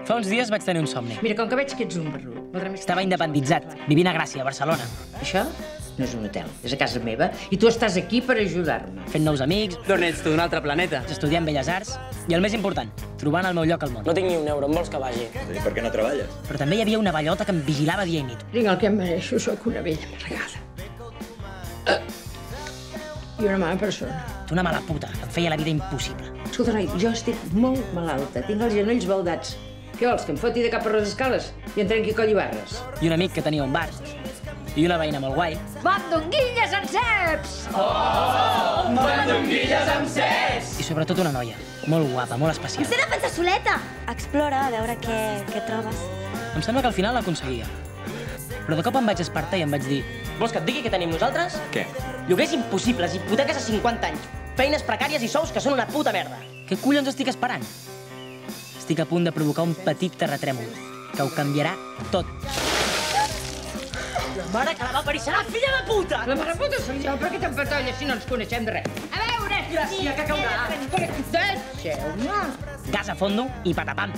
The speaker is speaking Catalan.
Fa uns dies vaig tenir un somni. Mira, com que veig que ets un barrut... Estava independitzat, vivint a Gràcia, a Barcelona. Això no és un hotel, és a casa meva, i tu estàs aquí per ajudar-me. Fent nous amics, D'on ets tu, d'un altre planeta? estudiant Belles Arts, i el més important, trobant el meu lloc al món. No tinc ni un euro, em vols que vagi? I per què no treballes? Però també hi havia una bellota que em vigilava dia i nit. Tinc el que em mereixo, sóc una vella amargada. I una mala persona. Una mala puta, que em feia la vida impossible. Escolta, noi, jo estic molt malalta, tinc els genolls baldats. Què vols, que em foti de cap per les escales i em trenqui coll i barres? I un amic que tenia un bar. I una veïna molt guai. Mandonguilles amb ceps! Mandonguilles amb ceps! I sobretot una noia, molt guapa, molt especial. Sé defensar soleta! Explora, a veure què trobes. Em sembla que al final l'aconseguia. Però de cop em vaig despertar i em vaig dir: vols que et digui què tenim nosaltres? Què? Lloguers impossibles, hipoteques a 50 anys, feines precàries i sous que són una puta merda. Què collons estic esperant? Estic a punt de provocar un petit terratrèmol que ho canviarà tot. La mare que la va parir serà filla de puta! La mare puta soc jo, per què t'empatolles si no ens coneixem de res? A veure! Gràcia, que caurà! Deixeu-me! Gas a fondo i patapam.